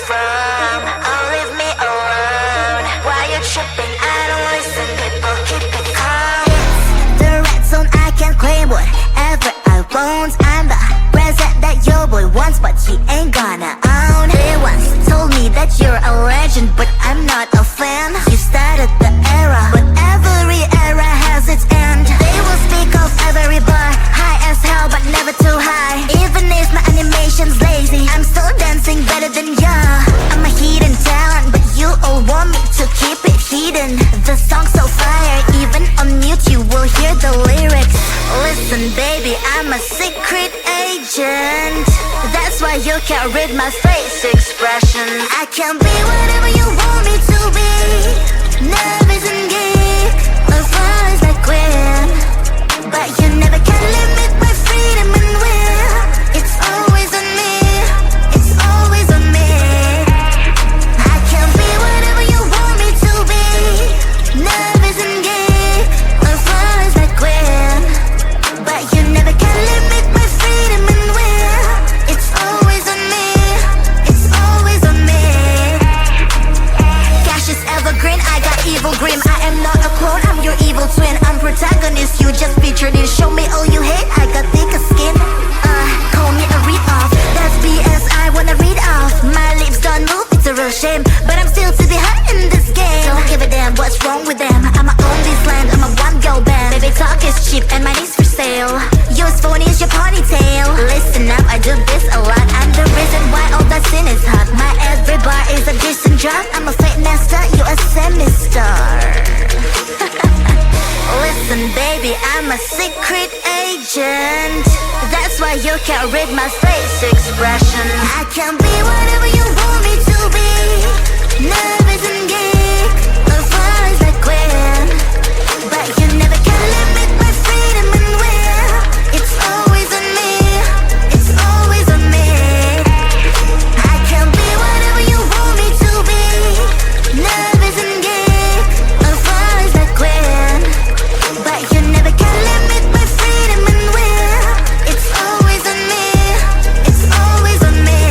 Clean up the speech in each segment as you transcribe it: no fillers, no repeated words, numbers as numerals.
from? Or leave me alone. Why you tripping? I don't listen, people keep it calm. It's the red zone, I can claim whatever I want. I'm the present that your boy wants, but he ain't gonna own. They once told me that you're a legend, but I'm not a fan. You started the era, but every era has its end. They will speak of every bar, high as hell but never too high. Even if my animation's lazy, I'm still dancing better than ya. I'm a hidden talent, but you all want me to keep it hidden. The song's so fire, even on mute you will hear the lyrics. Listen baby, I'm a secret agent. That's why you can't read my face expression. I can be whatever you want me to be. Nervous and geek, or flies like queen. But you never can limit my freedom and will. It's always on me, it's always on me. I can be whatever you want me to be. Nervous and geek, or flies like queen. But you never can limit my freedom and will. It's always on me, it's always on me. Cash is evergreen, I got evil grim. I am not a clone, I'm your evil twin. I'm protagonist, you just featured in. Show me all you hate, I got thicker skin. Call me a read-off, that's BS I wanna read off. My lips don't move, it's a real shame, but I'm still to be hot in this game. Don't give a damn what's wrong with them. I'ma own this land, I'm a one-girl band. Baby talk is cheap and money's for sale. Yours phone is your ponytail. Listen up, I do this a lot. I'm the reason why all that sin is hot. My every bar is a decent drop. I'm a fake master, you a semi-star. Listen baby, I'm a secret agent. That's why you can't read my face expression. I can be whatever you want me to be. Nervous and geek, or flies like queen. But you never can limit my freedom and will. It's always on me, it's always on me. I can be whatever you want me to be. Nervous and geek, or flies like queen. But you never can limit my freedom and will. It's always on me, it's always on me.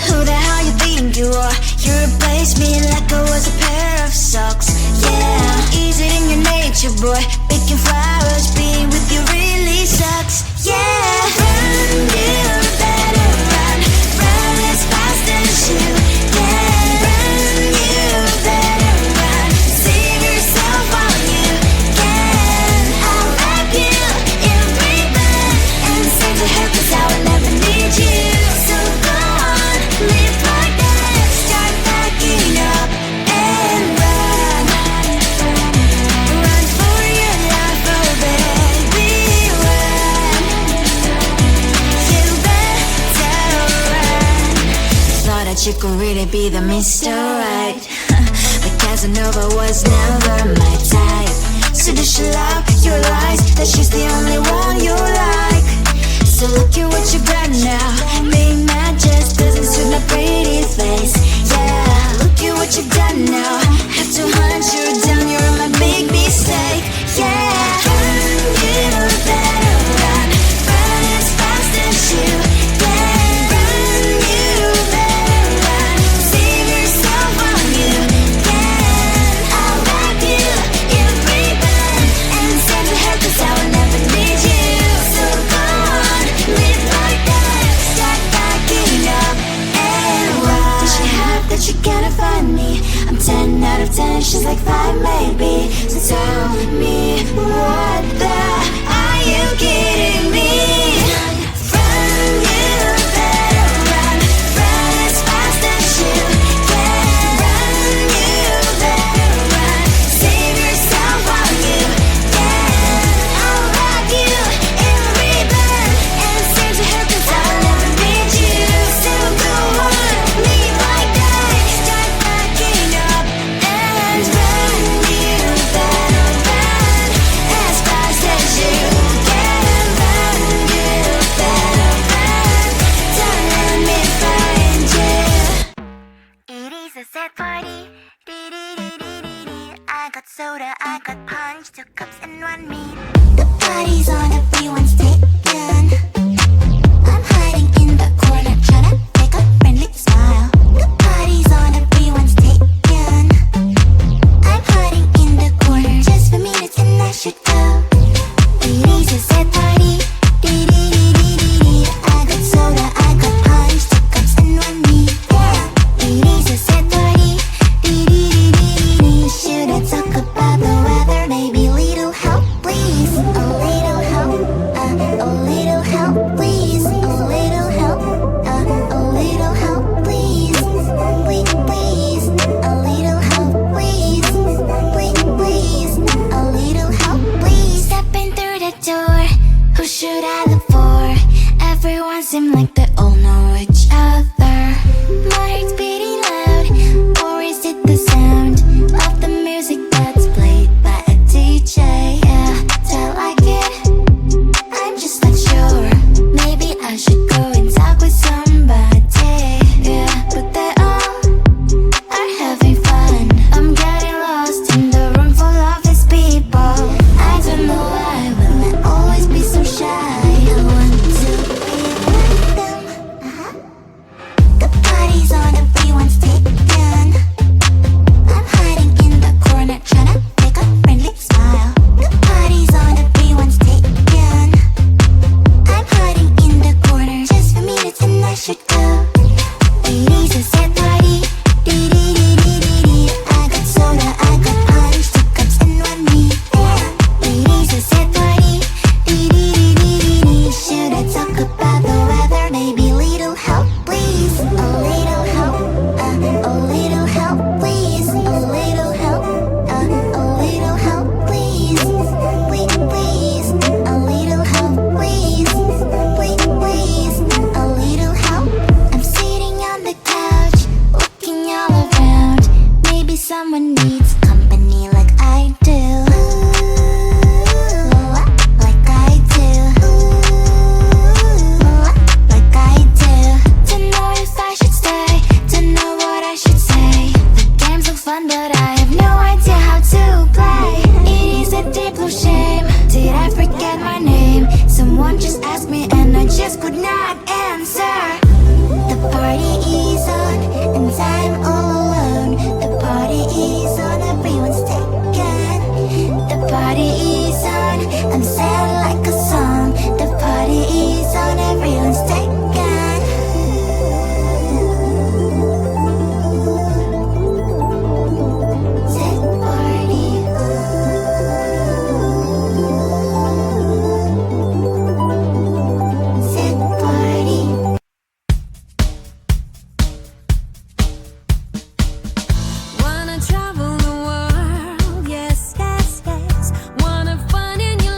Who the hell you think you are? You replaced me like I was a pair of socks. Yeah, is it in your nature, boy? Picking flowers, being with you really sucks. Yeah, run, you better run. Run as fast as you can. Run, you better run. Save yourself while you can. I'll wrap you in ribbon and save the hair, 'cause I will never need you. So go on, live like that. Start packing up and run. Run for your life, oh baby, run. You better run. Thought that you could really be the Mr. Right, but Casanova was never my type. So does she love your lies, that she's the only one you like? So look at what you got now. Being mad just doesn't suit my pretty face. Yeah, look at what you've done now. Have to hunt you down, you're my big mistake. Yeah, run, you better run. Run as fast as you can. Run, you better run. Save yourself while you can. I'll wrap you in ribbon and save the hair, 'cause I will never need you. So go on, live like that. Start packing up and run. Does she have that you gotta find me? I'm 10 out of 10, she's like 5 maybe. So tell me, what the are you kidding me? Run, you better run. Run as fast as you can. Run, you better run. Save yourself while you can. I'll wrap you in ribbon and save your hair, 'cause I will never need you. So go on, live like that. Start packing up and run. You better run as fast as you can. Run, you better run. Don't let me find you. It is a sad party. I got soda, I got punch, 2 cups and 1 meat. party's on, everyone's taken. I'm hiding in the corner, tryna make a friendly smile. The party's on, everyone's taken. I'm hiding in the corner just for minutes and I should go. It is a sad party. I got soda, I got punch, 2 cups and 1 meat. It is a sad party. Should I talk about the weather? Maybe little help, please. A little help, a little help, please. A little help, a little help, please. Please, please. A little help, please. Please, please. A little help, please. Stepping through the door, who should I look for? Everyone seem like they all know each other. My heart's beating loud, or is it the sound of the music that's played by a DJ? Yeah, do I like it? I'm just not sure. Maybe I should go and talk with somebody. Yeah, but they all are having fun. I'm getting lost in the room full of these people. I don't know why, will I always be so shy? I want to be like them. The party's on, everyone's taken. I'm hiding in the corner, tryna make a friendly smile. The party's on, everyone's taken. I'm hiding in the corner just for minutes and I should go. It is a sad party. I got soda, I got punch, 2 cups and 1 meat. It is a sad party. Should I talk about the weather? Maybe little help, please. A little help, a little help, please. A little help, a little help, please. Please, please. A little help, please. Please, please. A little help. I'm sitting on the couch, looking all around. Maybe someone needs company like I do. Like I do. Like I do. Don't know if I should stay, don't know what I should say. The games look fun, but I have no idea how to play. It is a deep blue shame. Did I forget my name? Someone just asked me and I just could not answer. The party is on and I'm all alone. The party is on, everyone's taken. The party is on, I'm sad like a song. The party is on, everyone's taken. Sad party. Sad party. Wanna travel the world, yes, yes, yes. Wanna find a new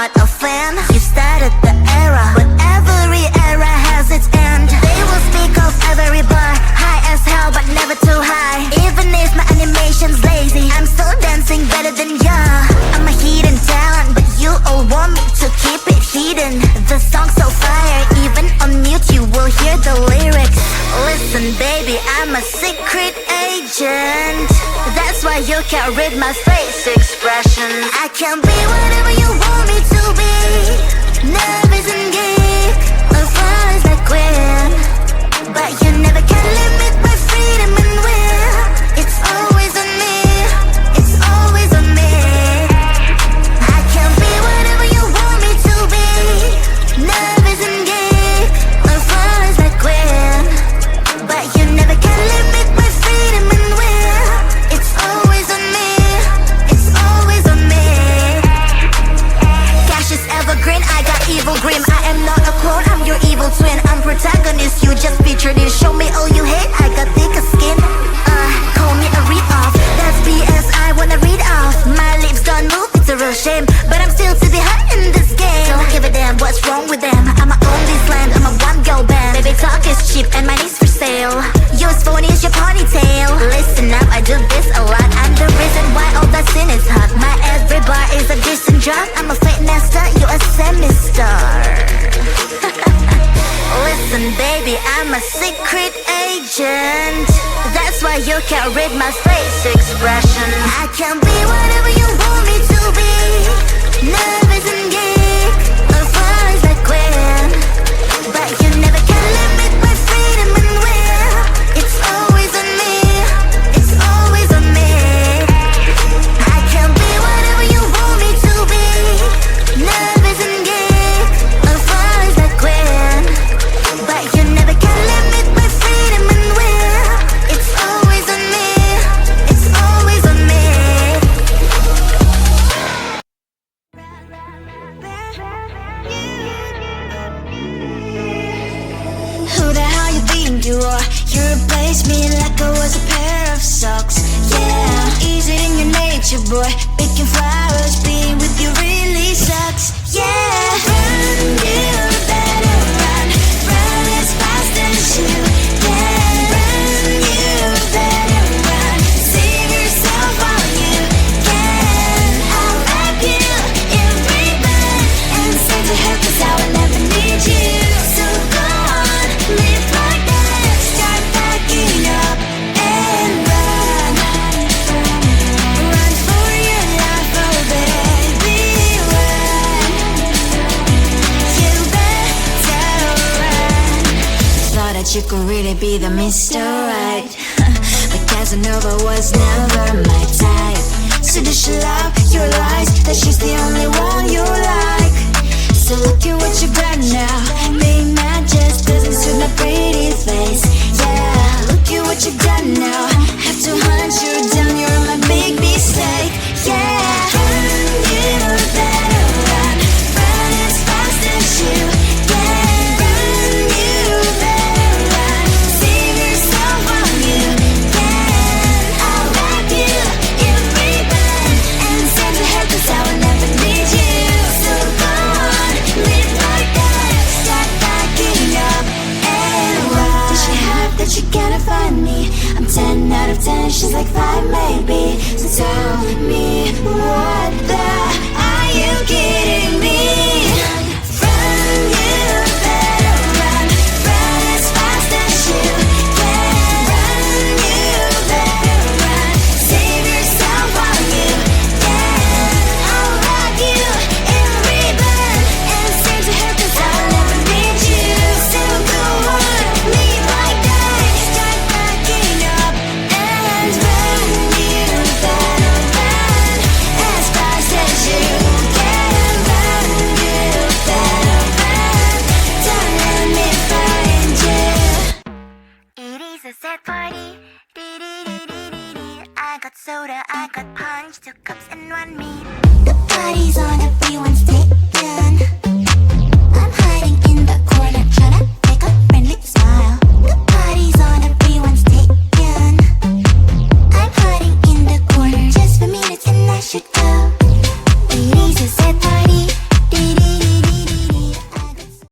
not a fan. You started the era, but every era has its end. They will speak of every bar, high as hell but never too high. Even if my animation's lazy, I'm still dancing better than ya. I'm a hidden talent, but you all want me to keep it hidden. The song's so fire, even on mute you will hear the lyrics. Listen baby, I'm a secret agent. That's why you can't read my face expression. I can be whatever you want me to be. Nervous and geek, or flies like queen. But you never can limit my freedom and will. It's always on me, it's always on me. I can be whatever you want me to be. Nervous and geek, or flies like queen. But you never can limit my freedom and will. It's always on me, it's always on me. Cash is evergreen, I got evil grim. I am not a clone, I'm your evil twin. I'm protagonist, you just featured in. Show me all you hate, I got thicker skin. Call me a read-off, that's BS, I wanna read off. My lips don't move, it's a real shame, but I'm still to be hot in this game. Don't give a damn what's wrong with them. I'ma own this land, I'm a one-girl band. Baby talk is cheap and money's for sale. Yours phony is your ponytail. Listen up, I do this a lot. I'm the reason why all that sin is hot. My every bar is a decent job. I'm a fitness star, you a semi-star. Listen baby, I'm a secret agent. That's why you can't read my face expression. I can be whatever you want me to be. Nervous and geek, or flies like queen. But you never can limit my freedom and will. It's always on me, it's always on me. I can be whatever you want me to be. Nervous and geek, or flies like queen. But you never can limit my freedom and will. It's always on me, it's always on me. Who the hell you think you are? You replaced me like I was a pair of socks. Yeah, is it in your nature, boy? Picking flowers, being with you really sucks. Yeah, run, you better run. Run as fast as you can. Run, you better run. Save yourself while you can. I'll wrap you in ribbon and send to her 'cause I will never need you. So go on, live like that. Start packing up and run. Run for your life, oh baby, run. You better run. Thought that you could really be the Mr. Right. But Casanova was never my type. So does she love your lies? That she's the only one